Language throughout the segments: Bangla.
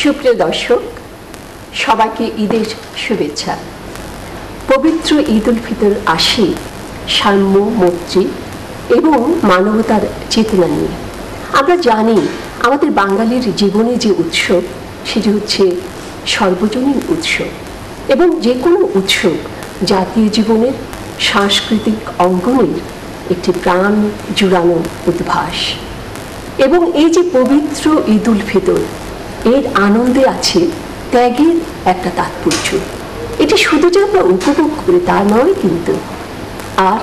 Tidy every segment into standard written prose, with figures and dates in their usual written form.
সুপ্রিয় দর্শক, সবাইকে ঈদের শুভেচ্ছা। পবিত্র ঈদ উল ফিতর আসে সাম্য, মৈত্রী এবং মানবতার চেতনা নিয়ে। আমরা জানি আমাদের বাঙালির জীবনে যে উৎসব সেটি হচ্ছে সর্বজনীন উৎসব, এবং যে কোনো উৎসব জাতীয় জীবনের সাংস্কৃতিক অঙ্গনের একটি প্রাণ জুড়ানো উদ্ভাস। এবং এই যে পবিত্র ঈদ উল ফিতর, এর আনন্দে আছে ত্যাগের একটা তাৎপর্য। এটি শুধু যে আমরা উপভোগ করি তা নয় কিন্তু, আর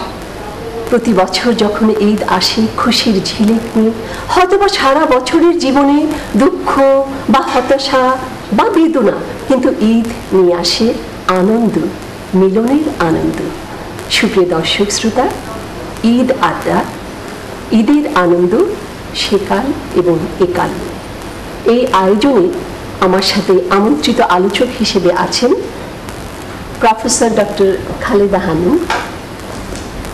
প্রতি বছর যখন ঈদ আসে খুশির ঝিলিক নিয়ে, হয়তোবা সারা বছরের জীবনে দুঃখ বা হতাশা বা বেদনা, কিন্তু ঈদ নিয়ে আসে আনন্দ, মিলনের আনন্দ। সুপ্রিয় দর্শক শ্রোতা, ঈদ আড্ডা, ঈদের আনন্দ সেকাল এবং একাল। এই আয়োজনে আমার সাথে আমন্ত্রিত আলোচক হিসেবে আছেন প্রফেসর ডক্টর খালেদা হানুম,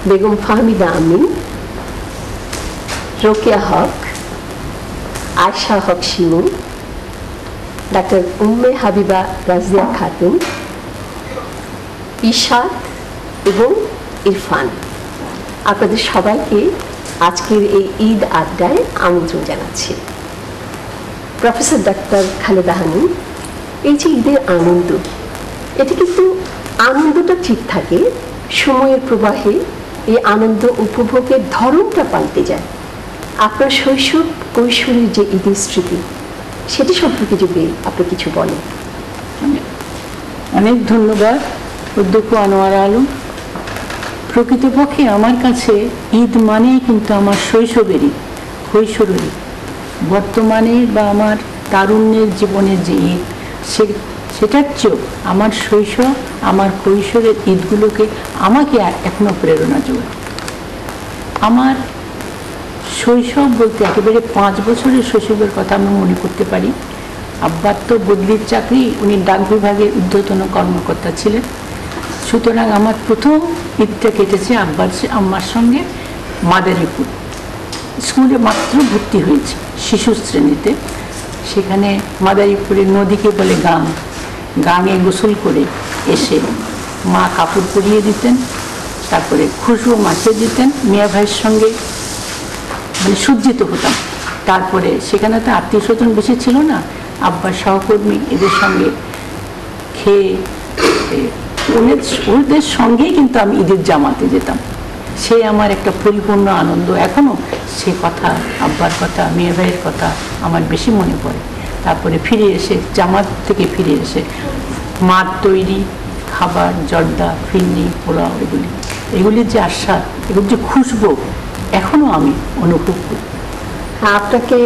বেগম ফাহমিদা আমিন, রোকেয়া হক, আয়শা হক শিমু, ডাক্তার উম্মে হাবিবা রাজিয়া খাতুন, ইশাদ এবং ইরফান। আপনাদের সবাইকে আজকের এই ঈদ আড্ডায় আমন্ত্রণ জানাচ্ছি। প্রফেসর ডক্টর খালেদা হানুম, এই যে ঈদের আনন্দ, এটি কিন্তু আনন্দটা ঠিক থাকে, সময়ের প্রবাহে এই আনন্দ উপভোগের ধরনটা পাল্টে যায়। আপনার শৈশব কৈশোরের যে ঈদের স্মৃতি, সেটি সম্পর্কে যদি আপনি কিছু বলেন। অনেক ধন্যবাদ অধ্যক্ষ আনোয়ারা আলম। প্রকৃতপক্ষে আমার কাছে ঈদ মানেই কিন্তু আমার শৈশবেরই, কৈশোরেরই, বর্তমানে বা আমার তারুণ্যের জীবনের যে ঈদ, সেটার চেয়েও আমার শৈশব, আমার কৈশোরের ঈদগুলোকে আমাকে এখনো প্রেরণা যোগায়। আমার শৈশব বলতে একেবারে 5 বছরের শৈশবের কথা আমি মনে করতে পারি। আব্বার তো বদলির চাকরি, উনি ডাক বিভাগের ঊর্ধ্বতন কর্মকর্তা ছিলেন। সুতরাং আমার প্রথম ঈদটা কেটেছে আম্মার সঙ্গে মাদারীপুর। স্কুলে মাত্র ভর্তি হয়েছে শিশু শ্রেণীতে। সেখানে মাদারীপুরের নদীকে বলে গাঙে গোসল করে এসে মা কাপড় পরিয়ে দিতেন, তারপরে খুশবু মাখিয়ে দিতেন, মিয়া ভাইয়ের সঙ্গে মানে সজ্জিত হতাম। তারপরে সেখানে তো আত্মীয় স্বজন বেশি ছিল না, আব্বার সহকর্মী এদের সঙ্গে খেয়ে ওদের সঙ্গেই কিন্তু আমি ঈদের জামাতে যেতাম। সে আমার একটা পরিপূর্ণ আনন্দ। এখনো সে কথা, আব্বার কথা, মেয়ে ভাইয়ের কথা আমার বেশি মনে পড়ে। তারপরে ফিরে এসে, জামাত থেকে ফিরে এসে মার তৈরি খাবার, জর্দা, ফিরনি, পোলাও, এগুলির যে আস্বাদ, এগুলির যে খুশবু এখনো আমি অনুভব করি। আপনাকে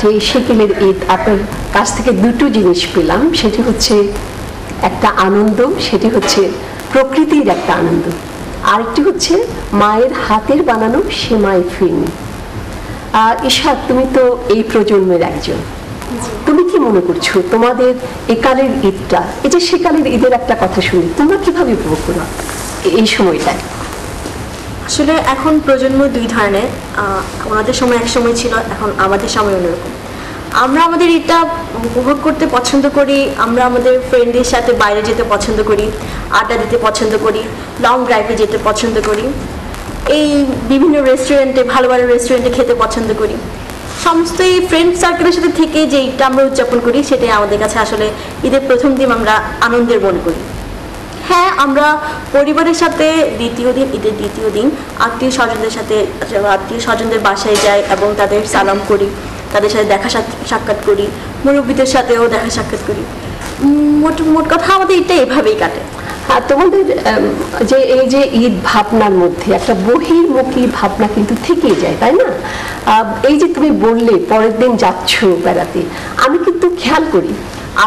যে সেকেলের ঈদ, আপনার কাছ থেকে দুটো জিনিস পেলাম। সেটি হচ্ছে একটা আনন্দ, সেটি হচ্ছে প্রকৃতির একটা আনন্দ, আরেকটি হচ্ছে মায়ের হাতের বানানো সেমাই ফিরনি। ইশাদ, তুমি তো এই প্রজন্মের একজন, তুমি কি মনে করছো তোমাদের একালের ঈদটা, এই যে সেকালের ঈদের একটা কথা শুনি, তোমরা কিভাবে উপভোগ করো এই সময়টায়? আসলে এখন প্রজন্ম দুই ধরনের। আমাদের সময় এক সময় ছিল, এখন আমাদের সময় অন্যরকম। আমরা আমাদের ঈদটা উপভোগ করতে পছন্দ করি, আমরা আমাদের ফ্রেন্ডদের সাথে বাইরে যেতে পছন্দ করি, আড্ডা দিতে পছন্দ করি, লং ড্রাইভে যেতে পছন্দ করি, এই বিভিন্ন রেস্টুরেন্টে, ভালো ভালো রেস্টুরেন্টে খেতে পছন্দ করি। সমস্ত এই ফ্রেন্ড সার্কেলের সাথে থেকে যে ঈদটা আমরা উদযাপন করি, সেটাই আমাদের কাছে আসলে ঈদের প্রথম দিন আমরা আনন্দের মনে করি। হ্যাঁ, আমরা পরিবারের সাথে ঈদের দ্বিতীয় দিন আত্মীয় স্বজনদের বাসায় যাই এবং তাদের সালাম করি, তাদের সাথে দেখা সাক্ষাৎ করি, মুরব্বীদের সাথেও দেখা সাক্ষাৎ করি। মোট কথা আমাদের ঈদটা এভাবেই কাটে। আর তোমাদের যে এই যে ঈদ ভাবনার মধ্যে একটা বহির্মুখী ভাবনা কিন্তু থেকেই যায়, তাই না? এই যে তুমি বললে পরের দিন যাচ্ছ বেড়াতে, আমি কিন্তু খেয়াল করি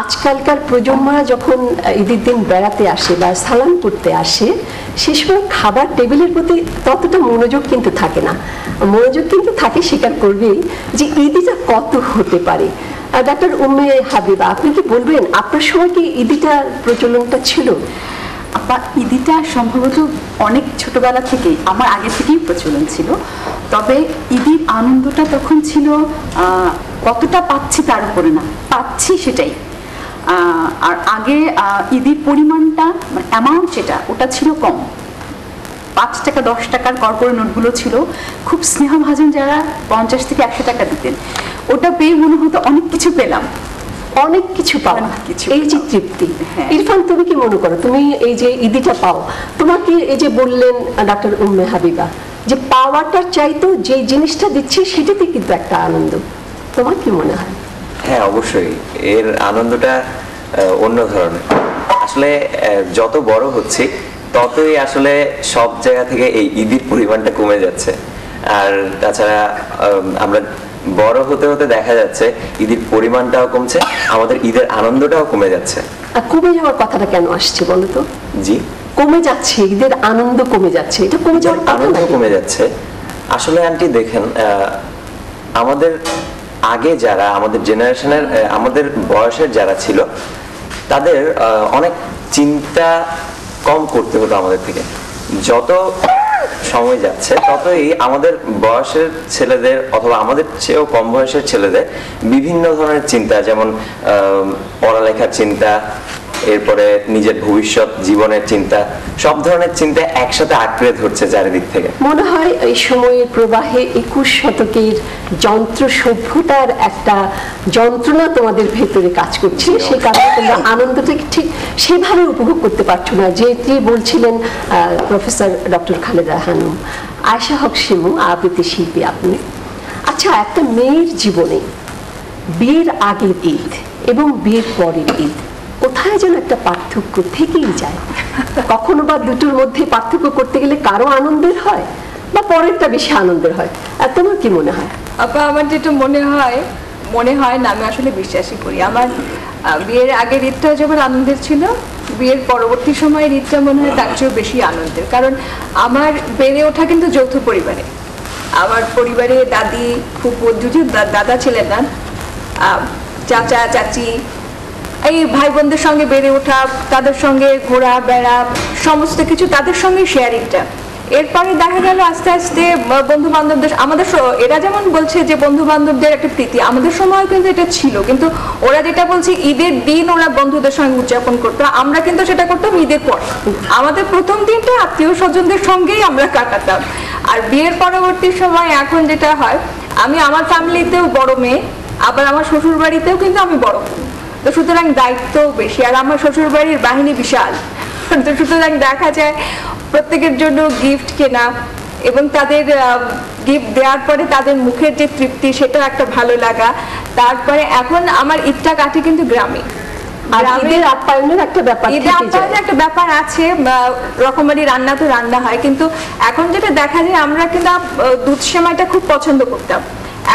আজকালকার প্রজন্মরা যখন ঈদের দিন বেড়াতে আসে বা সালাম করতে আসে, সে সময় খাবার টেবিলের প্রতি ততটা মনোযোগ কিন্তু থাকে না। মনোযোগ কিন্তু থাকে, স্বীকার করবেই, যে ঈদিটা কত হতে পারে। ডাক্তার উম্মে হাবিবা, আপনি কি বলবেন আপনার সময় কি ঈদিটার প্রচলনটা ছিল? ঈদিটা সম্ভবত অনেক ছোটবেলা থেকেই, আমার আগে থেকেই প্রচলন ছিল। তবে ঈদের আনন্দটা তখন ছিল কতটা পাচ্ছি তার উপরে না, পাচ্ছি সেটাই। আর আগে ঈদের পরিমাণটা মানে অ্যামাউন্ট যেটা ওটা ছিল কম, 5 টাকা 10 টাকার কড়কড়ে নোটগুলো ছিল, খুব স্নেহভাজন যারা 50 থেকে 100 টাকা দিতেন, ওটা পেয়ে মনে হতো অনেক কিছু পেলাম, অনেক কিছু পাওয়া, কিছু এই যে তৃপ্তি। হ্যাঁ। ইরফান, তুমি কি মনে করো, তুমি এই যে ঈদিটা পাও, তোমাকে এই যে বললেন ডাক্তার উম্মে হাবিবা যে পাওয়াটার চাইতো যে জিনিসটা দিচ্ছে সেটাতে কিন্তু একটা আনন্দ, তোমার কি মনে হয়? হ্যাঁ, অবশ্যই এর আনন্দটা অন্য ধরনের। আসলে যত বড় হচ্ছে ততই আসলে সব জায়গা থেকে এই ঈদের পরিমাণটা কমে যাচ্ছে। আর তাছাড়া আমরা বড় হতে হতে দেখা যাচ্ছে ঈদের পরিমাণটাও কমছে, আমাদের ঈদের আনন্দটাও কমে যাচ্ছে। আর কমে যাওয়ার কথাটা কেন আসছে বলো তো? জি, কমে যাচ্ছে, ঈদের আনন্দ কমে যাচ্ছে, এটা কমে যাওয়ার কারণ আনন্দ নাকি? কমে যাচ্ছে। আসলে আন্টি দেখেন, আমাদের আগে যারা আমাদের জেনারেশনের আমাদের বয়সের যারা ছিল তাদের অনেক চিন্তা কম করতে হতো আমাদের থেকে। যত সময় যাচ্ছে ততই আমাদের বয়সের ছেলেদের অথবা আমাদের চেয়েও কম বয়সের ছেলেদের বিভিন্ন ধরনের চিন্তা, যেমন পড়ালেখার চিন্তা, এরপরে নিজের ভবিষ্যৎ জীবনের চিন্তা, সব ধরনের চিন্তা একসাথে আঁকড়ে ধরছে চারিদিক থেকে। মনে হয় এই সময়ের প্রবাহে 21 শতকের যন্ত্র সভ্যতার একটা যন্ত্রণা তোমাদের ভেতরে কাজ করছে, সে কারণে তোমরা আনন্দটাকে ঠিক সেভাবে উপভোগ করতে পারছো না। যেটি বলছিলেন প্রফেসর ডক্টর খালেদা হানুম, আয়েশা হক শিমু, আবৃত্তি শিল্পী আপনি। আচ্ছা, একটা মেয়ের জীবনে বিয়ের আগের ঈদ এবং বিয়ের পরের ঈদ কোথায় যেন একটা পার্থক্য থেকেই যায়। কখনো বা দুটোর মধ্যে পার্থক্য করতে গেলে কারো আনন্দের হয় বা পরেরটা বেশি আনন্দের হয়। আর তোমার কি মনে হয়? আপা, আমার যেটা মনে হয় না, আমি আসলে বিশ্বাসই করি। আমার বিয়ের আগের ঈদটা যেমন আনন্দের ছিল, বিয়ের পরবর্তী সময়ের ঈদটা মনে হয় তার চেয়েও বেশি আনন্দের। কারণ আমার বেড়ে ওঠা কিন্তু যৌথ পরিবারে। আমার পরিবারে দাদি, ফুপু, দুজন দাদা ছিলেন না, চাচা চাচি, এই ভাই বোনদের সঙ্গে বেড়ে ওঠা, তাদের সঙ্গে ঘোরা বেড়া, সমস্ত কিছু তাদের সঙ্গে শেয়ারিংটা। এরপরে দেখা গেল আস্তে আস্তে বন্ধু বান্ধবদের, আমাদের এরা যেমন বলছে যে বন্ধু বান্ধবদের একটা প্রীতি, আমাদের সময় কিন্তু এটা ছিল, কিন্তু ওরা যেটা বলছে ঈদের দিন ওরা বন্ধুদের সঙ্গে উদযাপন করতো, আমরা কিন্তু সেটা করতাম ঈদের পর। আমাদের প্রথম দিনটা আত্মীয় স্বজনদের সঙ্গেই আমরা কাটাতাম। আর বিয়ের পরবর্তী সময় এখন যেটা হয়, আমি আমার ফ্যামিলিতেও বড় মেয়ে, আবার আমার শ্বশুর বাড়িতেও কিন্তু আমি বড়, তো সুতরাং দায়িত্ব বেশি। আর আমার শ্বশুর বাড়ির বাহিনী বিশাল, তো সুতরাং দেখা যায় প্রত্যেকের জন্য গিফট কেনা এবং তাদের গিফট দেওয়ার পরে তাদের মুখের যে তৃপ্তি, সেটা একটা ভালো লাগা। তারপরে এখন আমার ঈদটা কাটে কিন্তু গ্রামে। ঈদের আপ্যায়নের একটা ব্যাপার, ঈদের আপ্যায়নের একটা ব্যাপার আছে, রকমারি রান্না তো রান্না হয়, কিন্তু এখন যেটা দেখা যায়, আমরা কিন্তু দুধ সেমাইটা খুব পছন্দ করতাম,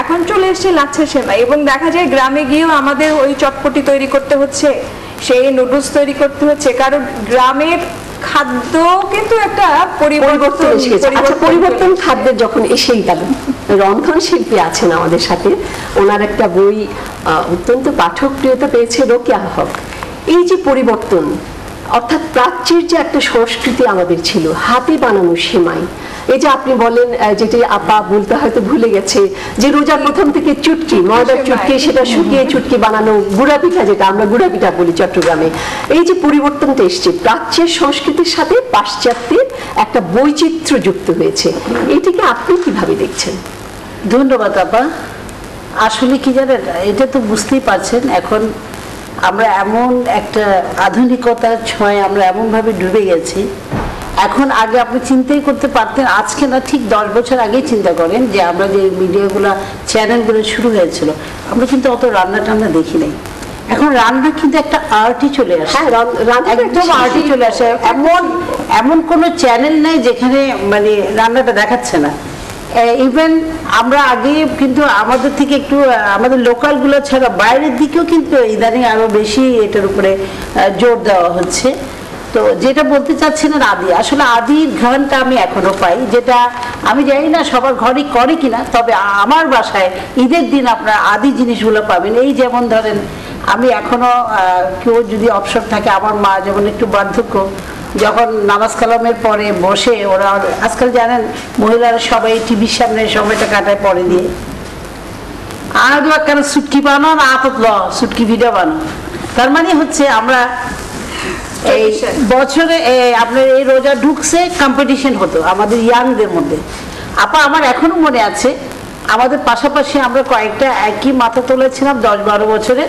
এখন চলে এসছে লাচ্ছা সেমাই। এবং দেখা যায় গ্রামে গিয়েও আমাদের ওই চটপটি তৈরি করতে হচ্ছে, সেই নুডলস তৈরি করতে হচ্ছে, কারণ গ্রামের খাদ্য কিন্তু একটা পরিবর্তন এসেছে। আচ্ছা, পরিবর্তন খাদ্যের যখন এসেই গেল, রন্ধন শিল্পী আছেন আমাদের সাথে, ওনার একটা বই অত্যন্ত পাঠকপ্রিয়তা পেয়েছে, রোকেয়া হক। এই যে পরিবর্তন, অর্থাৎ প্রাচ্যের যে একটা সংস্কৃতি আমাদের ছিল, হাতে বানানো সেমাই, এই যে আপনি বলেন, যেটি আপা বলতে হয়তো ভুলে গেছে, যে রোজার প্রথম থেকে চুটকি, ময়দার চুটকি, সেটা শুকিয়ে চুটকি বানানো, গুড়া পিঠা, যেটা আমরা গুড়া পিঠা বলি চট্টগ্রামে। এই যে পরিবর্তনটা এসছে, প্রাচ্যের সংস্কৃতির সাথে পাশ্চাত্যের একটা বৈচিত্র্য যুক্ত হয়েছে, এটিকে আপনি কিভাবে দেখছেন? ধন্যবাদ আপা। আসলে কি জানেন, এটা তো বুঝতেই পারছেন, এখন আমরা এমন একটা আধুনিকতার ছোঁয়ায় আমরা এমনভাবে ডুবে গেছি। এখন আগে আপনি চিন্তাই করতে পারতেন, আজকে না ঠিক 10 বছর আগেই চিন্তা করেন যে আমরা যে মিডিয়াগুলো চ্যানেলগুলো শুরু হয়েছিল, আমরা কিন্তু অত রান্না টান্না দেখি নাই। এখন রান্না কিন্তু একটা আর্টই চলে আসে, একদম আর্টই চলে আসে। এমন কোনো চ্যানেল নেই যেখানে মানে রান্নাটা দেখাচ্ছে না। ইভেন আমরা আগে কিন্তু আমাদের থেকে একটু আমাদের লোকালগুলো ছাড়া বাইরের দিকেও কিন্তু ইদানিং আরো বেশি এটার উপরে জোর দেওয়া হচ্ছে। তো যেটা বলতে চাচ্ছিলেন আদি, আসলে আদির ঘ্রাণটা আমি এখনো পাই, যেটা আমি জানি না সবার ঘরে করে কিনা, তবে আমার বাসায় ঈদের দিন আপনার আদি জিনিসগুলো পাবেন। এই যেমন ধরেন, আমি এখনো কেউ যদি অবসর থাকে, আমার মা যেমন একটু বার্ধক্য, যখন নামাজ কালামের পরে বসে ওরা, আজকাল জানেন মহিলারা সবাই টিভির সামনে সময়টা কাটায় পরে দিয়ে, আর কেন সুটকি বানাও না আতত ল সুটকি ভিডিও বানাও, তার মানে হচ্ছে আমরা এই বছরে আপনার এই রোজা ঢুকছে কম্পিটিশন হতো আমাদের ইয়াংদের মধ্যে। আপা আমার এখনো মনে আছে আমাদের পাশাপাশি আমরা কয়েকটা একই মাথা তুলেছিলাম 10-12 বছরে।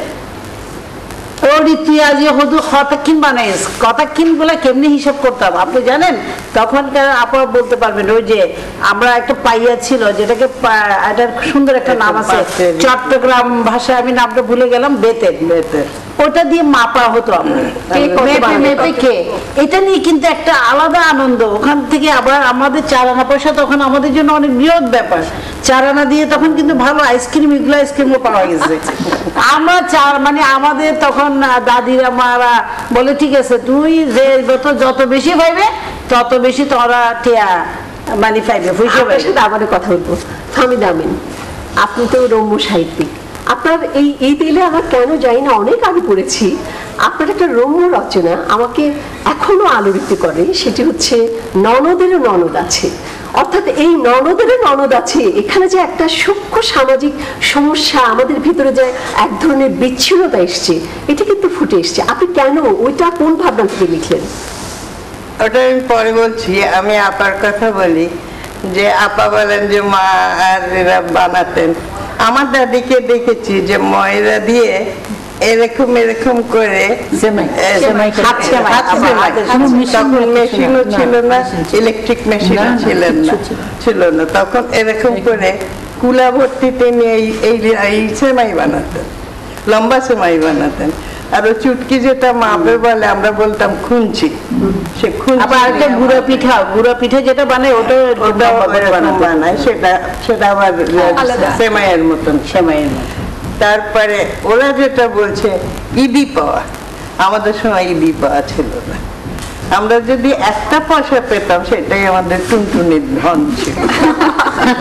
ওর ইতিহাসে হতো কতাক্ষিন বানাইস, কতাক্ষিন গুলা কেমনি হিসাব করতাম আপনি জানেন? তখনকার আপা বলতে পারবেন, ওই যে আমরা একটা পাইয়া ছিল যেটাকে এটার সুন্দর একটা নাম আছে চট্টগ্রাম ভাষায়, আমি নামটা ভুলে গেলাম, বেতের বেতের, ওটা দিয়ে মাপা হতো আমরা মেপে কে। এটা নিয়ে কিন্তু একটা আলাদা আনন্দ। ওখান থেকে আবার আমাদের 4 আনা পয়সা তখন আমাদের জন্য অনেক বৃহৎ ব্যাপার। 4 আনা দিয়ে তখন কিন্তু ভালো আইসক্রিম, এগুলো আইসক্রিমও পাওয়া গেছে। আমরা মানে আমাদের তখন দাদিরা মারা বলে ঠিক আছে তুই যে যত বেশি পাইবে তত বেশি তোরা টিয়া মানে পাইবে। আপনার সাথে আবারও কথা বলবো। ফাহমিদা আমিন, আপনি তো রম্য সাহিত্যিক, আপনার এই দিলে আমার কেন জানি না অনেক আগে পড়েছি আপনার একটা রম্য রচনা আমাকে এখনো আলোড়িত করে, সেটি হচ্ছে ননদেরও ননদ আছে। অর্থাৎ এই ননদেরও ননদ আছে, এখানে যে একটা সূক্ষ্ম সামাজিক সমস্যা আমাদের ভিতরে যে এক ধরনের বিচ্ছিন্নতা এসছে, এটা কিন্তু ফুটে এসছে। আপনি কেন ওইটা কোন ভাবনা থেকে লিখলেন? ওটা আমি পরে বলছি। আমি আপার কথা বলি যে আপা বলেন যে মা আর এরা বানাতেন। আমার দাদিকে দেখেছি যে ময়দা দিয়ে এরকম এরকম করে, তখন মেশিনও ছিল না, ইলেকট্রিক মেশিনও ছিল না, তখন এরকম করে কুলা ভর্তিতে নিয়ে এই সেমাই বানাতেন, লম্বা সেমাই বানাতেন। আর ও চুটকি যেটা মাপে বলে আমরা বলতাম খুঞ্চি, সে খুঞ্চি। গুঁড়ো পিঠা যেটা বানায় ওটা বানায়, সেটা আবার সেমাইয়ের মতন, সেমাইয়ের মতন। তারপরে ওরা যেটা বলছে ইদি পাওয়া, আমাদের সময় ইদি পাওয়া ছিল না। আমরা যদি একটা পয়সা পেতাম সেটাই আমাদের টুনটুনির ধন ছিল।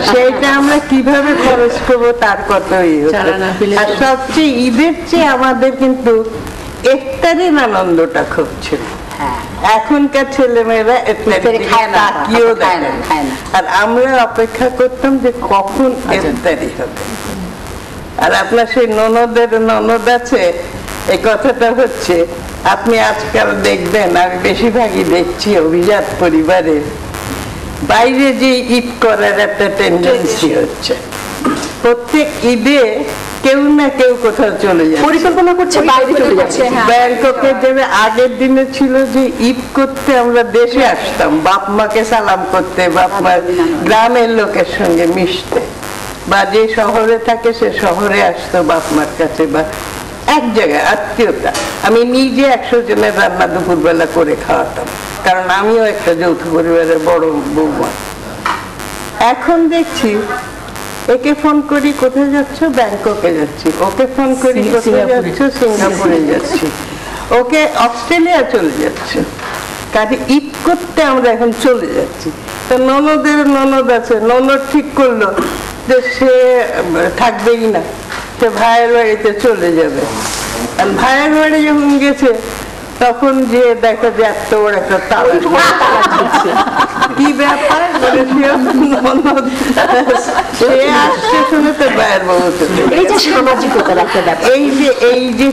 সেইটা আমরা কিভাবে খরচ করবো তার কতই হতো। আর সবচেয়ে ঈদের চেয়ে আমাদের কিন্তু ইফতারের আনন্দটা খুব ছিল। এখনকার ছেলেমেয়েরা তাকিয়েও দেখে না, আর আমরা অপেক্ষা করতাম যে কখন ইফতারি হবে। আর আপনার সেই ননদের ননদ আছে, এই কথাটা হচ্ছে আপনি আজকাল দেখবেন, আমি বেশিরভাগই দেখছি অভিজাত পরিবারের বাইরে যে ঈদ করার একটা টেন্ডেন্সি হচ্ছে। প্রত্যেক ঈদে কেউ না কেউ কোথাও চলে যাচ্ছে, পরিকল্পনা করছে, বাইরে চলে যাচ্ছে। ব্যাংককে যাবে। আগের দিনে ছিল যে ঈদ করতে আমরা দেশে আসতাম বাপ মাকে সালাম করতে, বাপ মার গ্রামের লোকের সঙ্গে মিশতে, বা যে শহরে থাকে সে শহরে আসতো বাপ মার কাছে, বা এক জায়গায় আত্মীয়তা। আমি নিজে 100 জনের রান্না দুপুরবেলা করে খাওয়াতাম, কারণ আমিও একটা যৌথ পরিবারের বড় বৌমা। এখন দেখছি একে ফোন করি কোথায় যাচ্ছ, ব্যাংককে যাচ্ছি, ওকে ফোন করি কোথায় যাচ্ছ, সিঙ্গাপুরে যাচ্ছি, ওকে অস্ট্রেলিয়া চলে যাচ্ছে। কাজে ঈদ করতে আমরা এখন চলে যাচ্ছি। তো ননদের ননদ আছে, ননদ ঠিক করলো যে সে থাকবেই না, সে ভাইয়ের বাড়িতে চলে যাবে। আর ভাইয়ের বাড়ি যখন গেছে তখন যে দেখো যে এত বড় একটা তালা, কি ব্যাপার, সে আসছে শুনে তো ভাইয়ের বাবু, এই যে সামাজিকতার একটা ব্যাপার, এই যে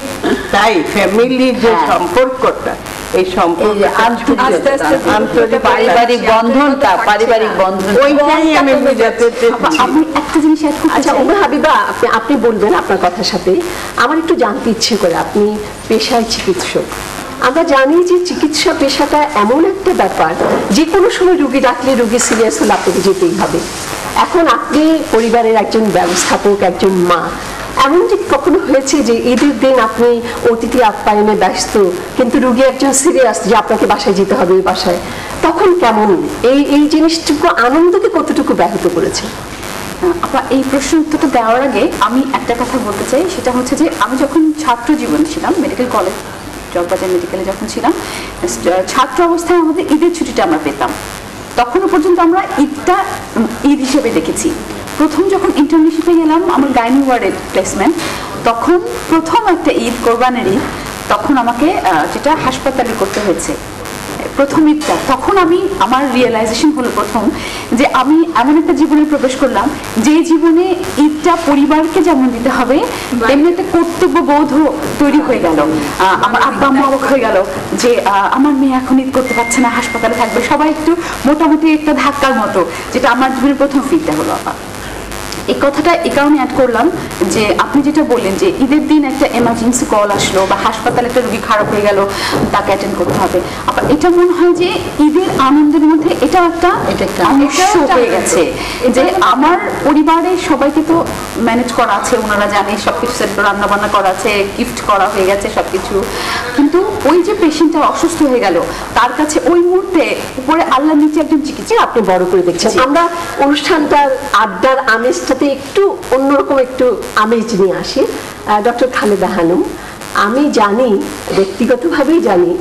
তাই ফ্যামিলির যে সম্পর্কটা, এই সম্পর্ক পারিবারিক বন্ধনটা, পারিবারিক বন্ধন, ওইটাই আমি বুঝাতে চেয়েছি। আমি একটা জিনিস আচ্ছা ওমর হাবিবা, আপনি বলবেন আপনার কথার সাথে আমার একটু জানতে ইচ্ছে করে। আপনি পেশায় চিকিৎসক, আমরা জানি যে চিকিৎসা পেশাটা এমন একটা ব্যাপার যে কোনো সময় রুগী ডাকলে, রুগী সিরিয়াস হলে আপনাকে যেতেই হবে। এখন আপনি পরিবারের একজন ব্যবস্থাপক, একজন মা, এমন যে কখনো হয়েছে যে ঈদের দিন আপনি অতিথি আপ্যায়নে ব্যস্ত কিন্তু রুগী একজন সিরিয়াস যে আপনাকে বাসায় যেতে হবে, ওই বাসায়, তখন কেমন এই জিনিসটুকু আনন্দকে কতটুকু ব্যাহত করেছে? আপনার এই প্রশ্ন উত্তরটা দেওয়ার আগে আমি একটা কথা বলতে চাই, সেটা হচ্ছে যে আমি যখন ছাত্র জীবন ছিলাম, মেডিকেল কলেজ জগবাজার মেডিকেলে যখন ছিলাম, ছাত্র অবস্থায় আমাদের ঈদের ছুটিটা আমরা পেতাম। তখনও পর্যন্ত আমরা ঈদটা ঈদ হিসেবে দেখেছি। প্রথম যখন ইন্টার্নশিপে গেলাম আমার গাইনি ওয়ার্ডের প্লেসমেন্ট, তখন প্রথম একটা ঈদ, কোরবানের ঈদ, তখন আমাকে যেটা হাসপাতালে করতে হয়েছে। প্রথম ঈদটা, তখন আমার রিয়েলাইজেশন হলো প্রথম যে আমি এমন একটা জীবনে প্রবেশ করলাম যে জীবনে ঈদটা পরিবারকে যেমন দিতে হবে তেমনি একটা কর্তব্যবোধ তৈরি হয়ে গেল। আমার আব্বা আম্মা অবাক হয়ে গেল যে আমার মেয়ে এখন ঈদ করতে পারছে না, হাসপাতালে থাকবে, সবাই একটু মোটামুটি একটা ধাক্কার মতো, যেটা আমার জীবনের প্রথম ফিলটা হলো। এই কথাটা এই কারণে অ্যাড করলাম যে আপনি যেটা বললেন যে ঈদের দিন একটা এমার্জেন্সি কল আসলো বা হাসপাতালে একটা রোগী খারাপ হয়ে গেল, তাকে অ্যাটেন্ড করতে হবে। আবার এটা মনে হয় যে ঈদের আনন্দের মধ্যে এটাও একটা অংশ হয়ে গেছে যে আমার পরিবারের সবাইকে তো ম্যানেজ করা আছে, ওনারা জানে সবকিছু, সেট রান্না বান্না করা আছে, গিফট করা হয়ে গেছে সবকিছু, কিন্তু ওই যে পেশেন্টটা অসুস্থ হয়ে গেল তার কাছে ওই মুহূর্তে উপরে আল্লাহ নিচে একজন চিকিৎসা আপনি বড় করে দেখছেন। আমরা অনুষ্ঠানটার আড্ডার আমেজটাতে একটু অন্যরকম একটু আমেজ নিয়ে আসি। ডক্টর খালেদা হানুম, আমি জানি, ব্যক্তিগতভাবেই জানি,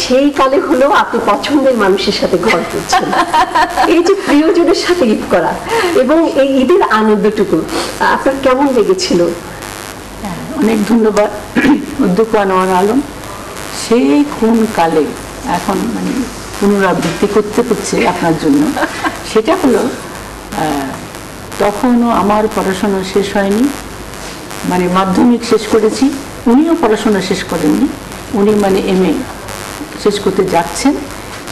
সেই কালে হলেও আপনি পছন্দের মানুষের সাথে ঘর করছেন। এই যে প্রিয়জনের সাথে ঈদ করা এবং এই ঈদের আনন্দটুকু আপনার কেমন লেগেছিল? অনেক ধন্যবাদ অধ্যক্ষ আনোয়ার আলম। সেই কোন কালে এখন মানে পুনরাবৃত্তি করতে হচ্ছে আপনার জন্য, সেটা হলো তখনও আমার পড়াশোনা শেষ হয়নি, মানে মাধ্যমিক শেষ করেছি, উনিও পড়াশোনা শেষ করেননি, উনি মানে MA শেষ করতে যাচ্ছেন।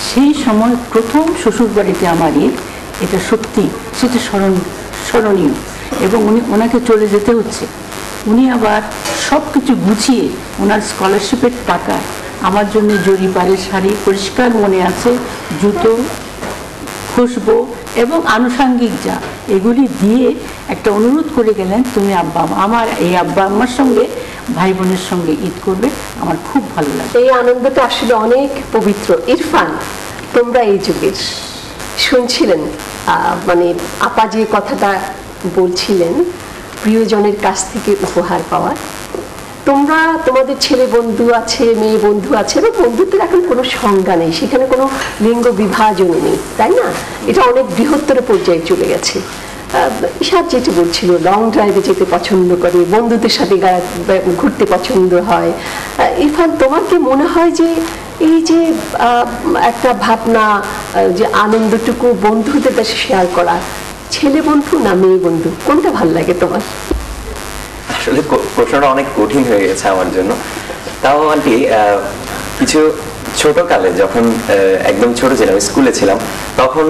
সেই সময় প্রথম শ্বশুরবাড়িতে আমার ঈদ, এটা সত্যি সেটা স্মরণীয়। এবং ওনাকে চলে যেতে হচ্ছে, উনি আবার সব কিছু গুছিয়ে ওনার স্কলারশিপের টাকা আমার জন্য জরিপারের শাড়ি, পরিষ্কার মনে আছে, জুতো, খুশবো এবং আনুষঙ্গিক যা এগুলি দিয়ে একটা অনুরোধ করে গেলেন, তুমি আব্বা আমার এই আব্বা আম্মার সঙ্গে ভাই বোনের সঙ্গে ঈদ করবে, আমার খুব ভালো লাগে। এই আনন্দটা আসলে অনেক পবিত্র। ইরফান, তোমরা এই যুগের শুনছিলেন মানে আপা যে কথাটা বলছিলেন প্রিয়জনের কাছ থেকে উপহার পাওয়ার, তোমরা তোমাদের ছেলে বন্ধু আছে, মেয়ে বন্ধু আছে, এবং বন্ধুত্বের এখন কোনো সংজ্ঞা নেই, সেখানে কোনো লিঙ্গ বিভাজনই নেই, তাই না? এটা অনেক বৃহত্তর পর্যায়ে চলে গেছে। ঈশাদ যেটা বলছিল, লং ড্রাইভে যেতে পছন্দ করে, বন্ধুদের সাথে ঘুরতে পছন্দ হয়। ইরফান, তোমার কি মনে হয় যে এই যে একটা ভাবনা যে আনন্দটুকু বন্ধুদের কাছে শেয়ার করা, ছেলে বন্ধু না মেয়ে বন্ধু, কোনটা ভালো লাগে তোমার? আসলে প্রশ্নটা অনেক কঠিন হয়ে গেছে আমার জন্য। তাও আন্টি, কিছু ছোটকালে যখন একদম ছোট ছিলাম, স্কুলে ছিলাম, তখন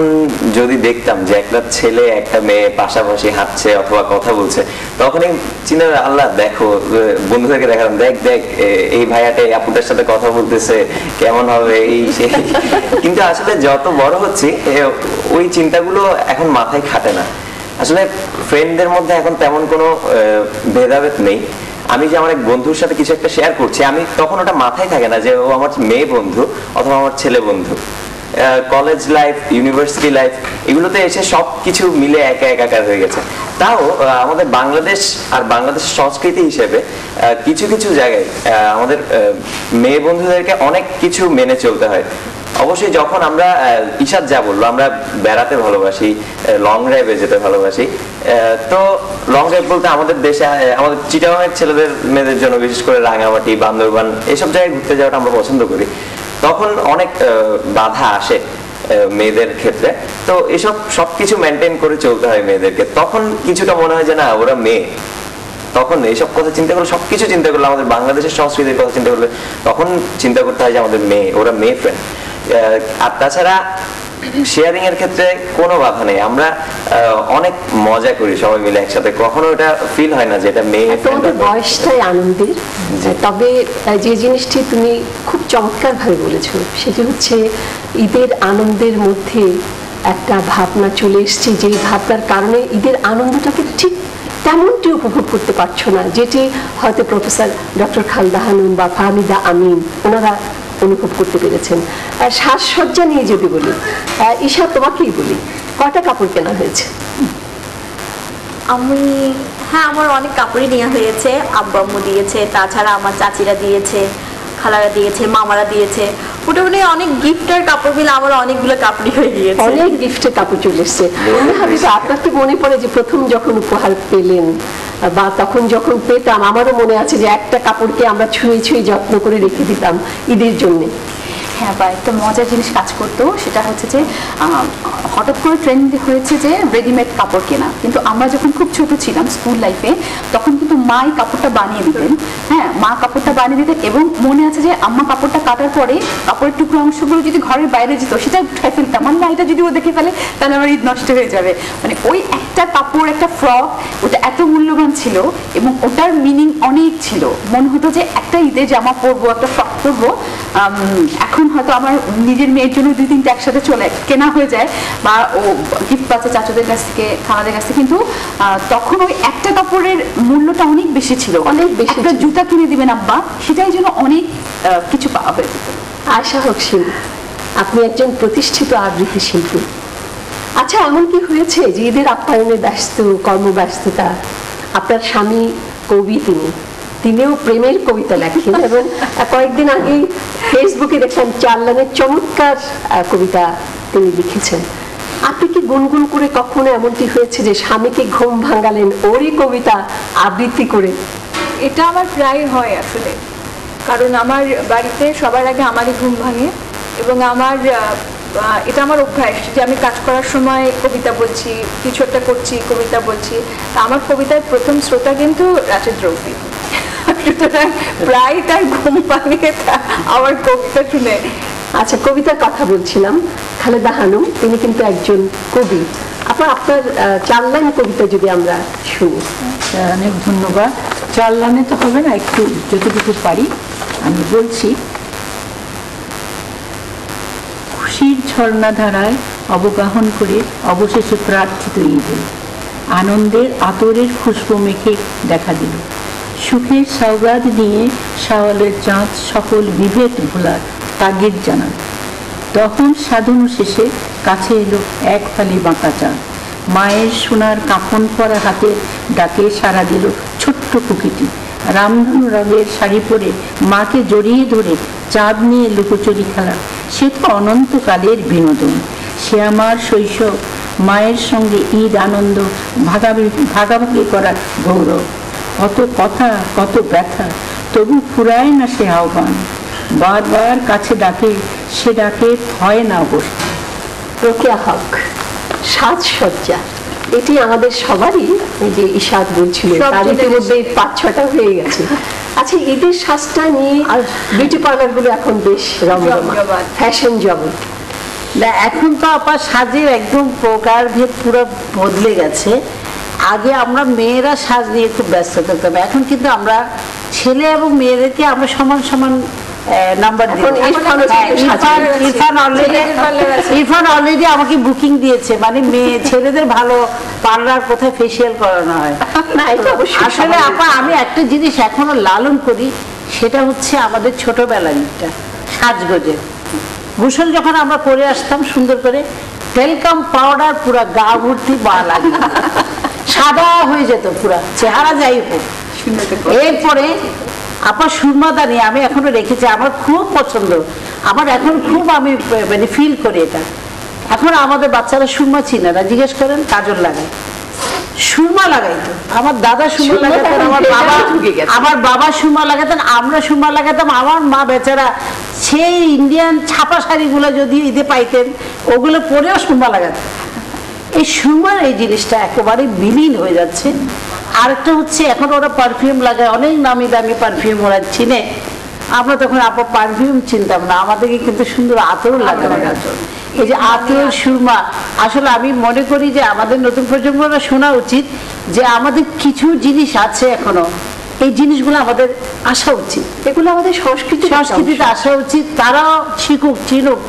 যদি দেখতাম যে একটা ছেলে একটা মেয়ে পাশাপাশি হাঁটছে অথবা কথা বলছে, তখনই চিন্তা, আল্লাহ দেখো, বন্ধুদেরকে দেখালাম, দেখ দেখ এই ভাইয়াটা এই আপুটার সাথে কথা বলতেছে, কেমন হবে এই সেই। কিন্তু আসলে যত বড় হচ্ছি ওই চিন্তাগুলো এখন মাথায় খাটে না। আসলে ফ্রেন্ডদের মধ্যে এখন তেমন কোনো ভেদাভেদ নেই। আমি যে আমার এক বন্ধুর সাথে কিছু একটা শেয়ার করছি, আমি তখন ওটা মাথায় থাকে না যে ও আমার মেয়ে বন্ধু অথবা আমার ছেলে বন্ধু। কলেজ লাইফ, ইউনিভার্সিটি লাইফ, এগুলোতে এসে সব কিছু মিলে একাকার হয়ে গেছে। তাও আমাদের বাংলাদেশ আর বাংলাদেশের সংস্কৃতি হিসেবে কিছু কিছু জায়গায় আমাদের মেয়ে বন্ধুদেরকে অনেক কিছু মেনে চলতে হয়। অবশ্যই যখন আমরা ঈশাদ যা বললো, আমরা বেড়াতে ভালোবাসি, লং ড্রাইভে যেতে ভালোবাসি, তো লং ড্রাইভ বলতে আমাদের দেশে আমাদের চিটাগাংয়ের ছেলেদের মেয়েদের জন্য বিশেষ করে রাঙামাটি, বান্দরবান এসব জায়গায় ঘুরতে যাওয়াটা আমরা পছন্দ করি। তখন অনেক বাধা আসে মেয়েদের ক্ষেত্রে, তো এসব সবকিছু মেনটেন করে চলতে হয় মেয়েদেরকে। তখন কিছুটা মনে হয় যে না, ওরা মেয়ে, তখন এইসব কথা চিন্তা করলে, সবকিছু চিন্তা করলে, আমাদের বাংলাদেশের সংস্কৃতির কথা চিন্তা করলে তখন চিন্তা করতে হয় যে আমাদের মেয়ে, ওরা মেয়ে ফ্রেন্ড। আর তাছাড়া শেয়ারিং এর ক্ষেত্রে কোনো বাধা নেই, আমরা অনেক মজা করি সবাই মিলে একসাথে, কখনো এটা ফিল হয় না যে এটা মেয়ে। তোমাদের বয়সটাই আনন্দের। তবে যে জিনিসটি তুমি খুব চমৎকার ভাবে বলেছো, সেটি হচ্ছে ঈদের আনন্দের মধ্যে একটা ভাবনা চলে এসছে, যেই ভাবনার কারণে ঈদের আনন্দটাকে ঠিক তেমনটি উপভোগ করতে পারছো না, যেটি হয়তো প্রফেসর ডক্টর খালেদা হানুম বা ফাহমিদা আমিন ওনারা অনুভব করতে পেরেছেন। সাজসজ্জা নিয়ে যদি বলি, ঈশা তোমাকেই বলি, কয়টা কাপড় কেনা হয়েছে? আমার অনেক কাপড়ই নেওয়া হয়েছে, আব্বু আম্মু দিয়েছে, তাছাড়া আমার চাচিরা দিয়েছে, খালারা দিয়েছে, মামারা দিয়েছে, মোটামুটি অনেক গিফটের কাপড় মিলে আমার অনেকগুলো কাপড়ই হয়ে গিয়েছে। অনেক গিফটের কাপড় চলে এসছে। আপনার তো মনে পড়ে যে প্রথম যখন উপহার পেলেন বা তখন যখন পেতাম, আমারও মনে আছে যে একটা কাপড়কে আমরা ছুঁয়ে ছুঁয়ে যত্ন করে রেখে দিতাম ঈদের জন্য। হ্যাঁ, বা একটা মজার জিনিস কাজ করতো, সেটা হচ্ছে যে হঠাৎ করে ট্রেন্ড হয়েছে যে রেডিমেড কাপড় কেনা। কিন্তু আমরা যখন খুব ছোট ছিলাম স্কুল লাইফে, তখন কিন্তু মাই কাপড়টা বানিয়ে দিতেন। হ্যাঁ, মা কাপড়টা বানিয়ে দিতেন, এবং মনে আছে যে আম্মা কাপড়টা কাটার পরে কাপড়ের টুকরো অংশগুলো যদি ঘরের বাইরে যেত, সেটা উঠে ফেলতাম। না, এটা যদি ও দেখে ফেলে তাহলে আমার ঈদ নষ্ট হয়ে যাবে। মানে ওই একটা কাপড়, একটা ফ্রক, ওটা এত মূল্যবান ছিল এবং ওটার মিনিং অনেক ছিল। মনে হতো যে একটা ঈদে জামা পরবো, একটা ফ্রক পরবো। এখন হয়তো আমার নিজের মেয়ের জন্য 2-3টা একসাথে চলে কেনা হয়ে যায়, বা ও গিফট পাচ্ছে চাচুদের কাছ থেকে, খালাদের কাছ থেকে। কিন্তু তখন ওই একটা কাপড়ের মূল্যটা অনেক বেশি ছিল, অনেক বেশি। একটা জুতা কিনে দিবেন আব্বা, সেটাই যেন অনেক কিছু পাওয়া হয়ে যেত। আশা হক সিং, আপনি একজন প্রতিষ্ঠিত আবৃত্তি শিল্পী। আচ্ছা, এমন কি হয়েছে যে ঈদের আপ্যায়নে ব্যস্ত, কর্মব্যস্ততা, আপনার স্বামী কবি, তিনিও প্রেমের কবিতা লেখেন, এবং কয়েকদিন আগেই ফেসবুকে দেখলাম 4 লাইনের চমৎকার কবিতা তিনি লিখেছেন। আপনি কি গুনগুন করে কখনো এমনটি হয়েছে যে স্বামীকে ঘুম ভাঙালেন ওরই কবিতা আবৃত্তি করে? এটা আমার প্রায় হয় আসলে, কারণ আমার বাড়িতে সবার আগে আমারই ঘুম ভাঙে, এবং এটা আমার অভ্যাস যে আমি কাজ করার সময় কবিতা বলছি, কিছু একটা করছি, কবিতা বলছি। তা আমার কবিতার প্রথম শ্রোতা কিন্তু রাজের দ্রৌপদী, সুতরাং প্রায় তার ঘুম ভাঙে আমার কবিতা শুনে। আচ্ছা, কবিতার কথা বলছিলাম, খালেদা হানুম তিনি কিন্তু একজন কবি। আপনার 4 লাইন কবিতা যদি আমরা শুনি। অনেক ধন্যবাদ। 4 লাইনে তো হবে না, একটু যতটুকু পারি আমি বলছি। খুশির ঝর্ণা ধারায় অবগাহন করে অবশেষে প্রার্থিত ঈদে আনন্দের আতরের খুশবু মেখে দেখা দিল। সুখের সওগাত নিয়ে শাওয়ালের চাঁদ সকল বিভেদ ভোলার তাগিদ জানাল। তখন সাধন শেষে কাছে এলো এক ফালি বাঁকা চাঁদ। মায়ের সোনার কাফন পরা হাতের ডাকে সাড়া দিল ছোট্ট কুকিটি। রামধনু রঙের শাড়ি পরে মাকে জড়িয়ে ধরে চাঁদ নিয়ে লুকোচুরি খেলা, সে তো অনন্তকালের বিনোদন। সে আমার শৈশব, মায়ের সঙ্গে ঈদ আনন্দ ভাগাভাগি করার গৌরব। কত কথা, কত ব্যথা, তবু ফুরায় না সে আহ্বান। বারবার কাছে ডাকে, সে ডাকে হয় না অবশ্য। রোকেয়া হক, সাজসজ্জা, এটি আমাদের সবারই, যে ইশাদ বলছিল তার ইতিমধ্যে 5-6টা হয়ে গেছে। আচ্ছা, ঈদের সাজটা নিয়ে বিউটি পার্লার গুলো এখন বেশ রমরমা, ফ্যাশন জগৎ। না, এখন তো আপনার সাজের একদম প্রকারভেদ পুরো বদলে গেছে। আগে আমরা মেয়েরা সাজ নিয়ে খুব ব্যস্ত থাকতাম, এখন কিন্তু আমরা ছেলে এবং মেয়েদেরকে আমরা সমান সমান নাম্বার দিই। ইরফান অলরেডি আমাকে বুকিং দিয়েছে, মানে মেয়ে ছেলেদের ভালো পার্লার কোথায় ফেসিয়াল করানো হয়। আসলে আপা আমি একটা জিনিস এখনো লালন করি, সেটা হচ্ছে আমাদের ছোটবেলার দিকটা সাজগোজের। গোসল যখন আমরা করে আসতাম সুন্দর করে, ওয়েলকাম পাউডার পুরা গা ভর্তি বা লাগে, সাদা হয়ে যেত পুরা চেহারা, যাই হোক। এরপরে আপনার সুরমাদানি আমি এখনো রেখেছি, আমার খুব পছন্দ, আমার এখন খুব আমি মানে ফিল করি এটা। এখন আমাদের বাচ্চারা সুরমা চিনে না, জিজ্ঞেস করেন কাজল লাগায়, সুরমা লাগাইতো। আমার দাদা সুরমা লাগাতেন, আমার বাবা সুরমা লাগাতেন, আমরা সুরমা লাগাতাম। আমার মা বেচারা সেই ইন্ডিয়ান ছাপা শাড়িগুলো যদি ঈদে পাইতেন, ওগুলো পরেও সুরমা লাগাতেন। এই সুরমার এই জিনিসটা একেবারে বিলীন হয়ে যাচ্ছে। আরেকটা হচ্ছে এখন ওরা পারফিউম লাগায়, অনেক নামি দামি পারফিউম ওরা চিনে। আমরা তখন আপা পারফিউম চিনতাম না, আমাদেরকে কিন্তু সুন্দর আতর লাগানো। এই যে আতর, সুরমা, আসলে আমি মনে করি যে আমাদের নতুন প্রজন্মরা শোনা উচিত যে আমাদের কিছু জিনিস আছে এখনো, এই জিনিসগুলো আমাদের আসা উচিত, এগুলো আমাদের সংস্কৃতিতে আসা উচিত। তারাও শিখুক, চিনুক,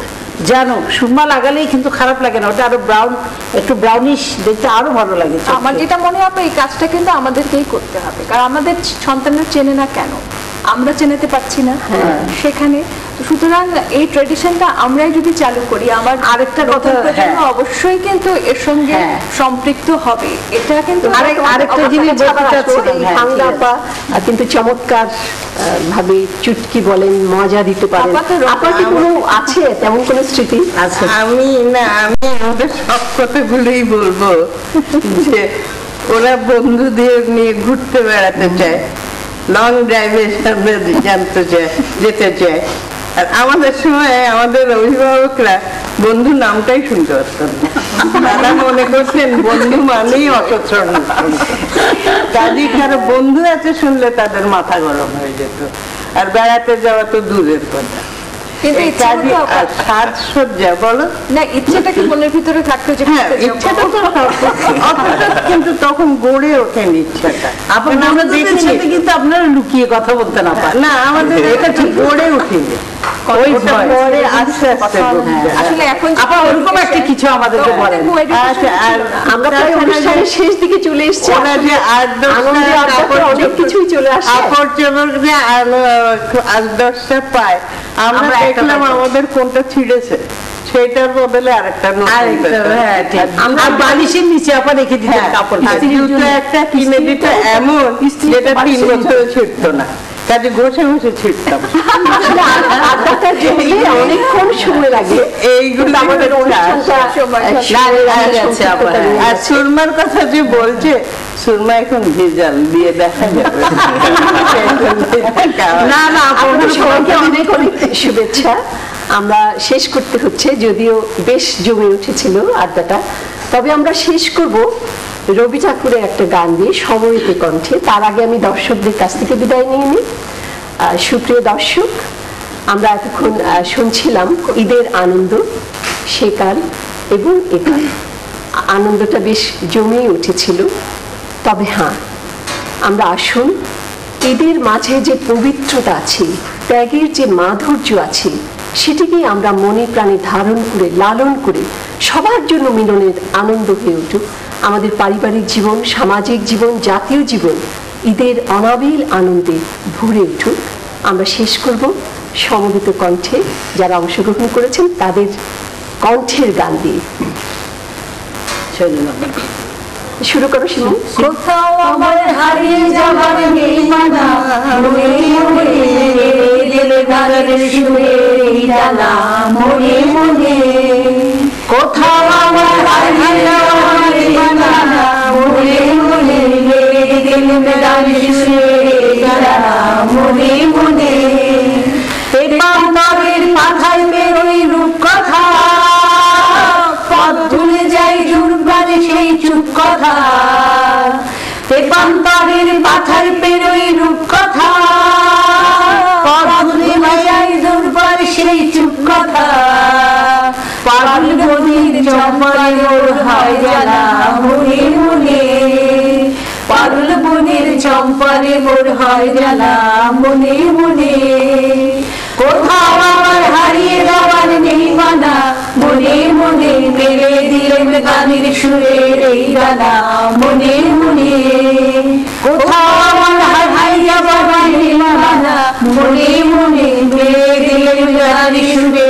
জানুক। সুরমা লাগালেই কিন্তু খারাপ লাগে না, ওটা আরো ব্রাউন, একটু ব্রাউনিশ দেখতে আরো ভালো লাগে। আমার যেটা মনে হবে এই কাজটা কিন্তু আমাদেরকেই করতে হবে, কারণ আমাদের সন্তানরা চেনে না কেন, আমরা চেনাতে পারছি না সেখানে। সুতরাং এই ট্রেডিশনটা আমরাই যদি চালু করি, আমার আরেকটা কথা অবশ্যই কিন্তু এর সঙ্গে সম্পৃক্ত হবে। এটা কিন্তু আরেকটা জিনিস কিন্তু চমৎকার ভাবে চুটকি বলেন, মজা দিতে পারেন। আপনার কি কোনো আছে তেমন কোনো স্মৃতি আছে? আমি আমাদের সব কথাগুলোই বলবো যে ওরা বন্ধুদের নিয়ে ঘুরতে বেড়াতে চায়, লং ড্রাইভের সামনে যেতে চায়, আর আমাদের সময় আমাদের অভিভাবকরা বন্ধু নামটাই শুনতে পারতেন না, তারা মনে করতেন বন্ধু মানেই অসচ্ছল। কাজী কারো বন্ধু আছে শুনলে তাদের মাথা গরম হয়ে যেত, আর বেড়াতে যাওয়া তো দূরের কথা। কিন্তু সাজসজ্জা বলো না, ইচ্ছেটা কি মনের ভিতরে থাকতো যে হ্যাঁ, ইচ্ছাটা তো অতটা কিন্তু তখন গড়ে ওঠেনি ইচ্ছাটা। আপনারা দেখেছেন কিন্তু আপনারা লুকিয়ে কথা বলতে না পারেন না, আমাদের এটা ঠিক গড়ে ওঠেনি, ওটা পরে আস্তে আস্তে আসলে এখন আপা ওরকম একটা কিছু আমাদেরকে বলেন। আচ্ছা, আর আমরা প্রায় অনুষ্ঠানের শেষ দিকে চলে এসেছি। ওরা যে আনন্দে আড্ডাতে অনেক কিছুই চলে আসে। কাপড় চোপড় যে 8-10টা পায়, আমরা দেখলাম আমাদের কোনটা ছিঁড়েছে সেটার বদলে আরেকটা আমরা বালিশের নিচে আপা রেখে দিতেন কাপড়, জুতো একটা কিনে দিতে এমন যেটা 3 বছরে ছিঁড়তো না, কাজে ঘষে ঘষে ছিঁড়তাম। আড্ডাটা জমলে অনেকক্ষণ সময় লাগে। এইগুলো আমাদের আর সুরমার কথা যে বলছে, সুরমা এখন ভেজাল দিয়ে দেখা যাবে। না না, আপনাদের সবাইকে অনেক অনেক শুভেচ্ছা। আমরা শেষ করতে হচ্ছে, যদিও বেশ জমে উঠেছিল আড্ডাটা, তবে আমরা শেষ করব রবি ঠাকুরের একটা গান দিয়ে, সমবেত কণ্ঠে। তার আগে আমি দর্শকদের কাছ থেকে বিদায় নিয়ে নিই। সুপ্রিয় দর্শক, আমরা এতক্ষণ শুনছিলাম ঈদের আনন্দ, সেকাল এবং একাল। আনন্দটা বেশ জমেই উঠেছিল। তবে হ্যাঁ, আমরা আসুন ঈদের মাঝে যে পবিত্রতা আছে, ত্যাগের যে মাধুর্য আছে, সেটিকেই আমরা মনে প্রাণে ধারণ করে লালন করে সবার জন্য মিলনের আনন্দ হয়ে উঠুক। আমাদের পারিবারিক জীবন, সামাজিক জীবন, জাতীয় জীবন ঈদের অনাবিল আনন্দে ভরে উঠুক। আমরা শেষ করব সমবেত কণ্ঠে, যারা অংশগ্রহণ করেছেন তাদের কণ্ঠের গান দিয়ে। শুরু করো শিমু। কোথাও আমার হারিয়ে যাবার নেই মানা, মনে মনে দিলে গানের সুরে জানা, মনে মনে কোথাও আমার হারিয়ে যাবার নেই মানা, মনে মনে দিলে গানের সুরে জানা, মনে মনে পাতারের মাথায় বেরোই রূপকথা, পথ ভুলে যাই জুড়বার সেই চুপ কথা, পান্তারের মাথায় বেরোই রূপকথা, পথ ভুলে যাই জুড়বার সেই চুপ কথা, পাগল নদীর চম্পায় মোর হয় জানা, মনে মনে পাগল বনের চম্পারে মোর হয় জানা, মনে মনে কোথাও আমার হারিয়ে যাওয়ার নেই মানা, মনে মনে মেরে দিলেন গানের সুরের এই গানা, মনে মনে কোথাও আমার হারিয়ে যাওয়ার নেই মানা, মনে মনে মেরে দিলেন গানের সুরে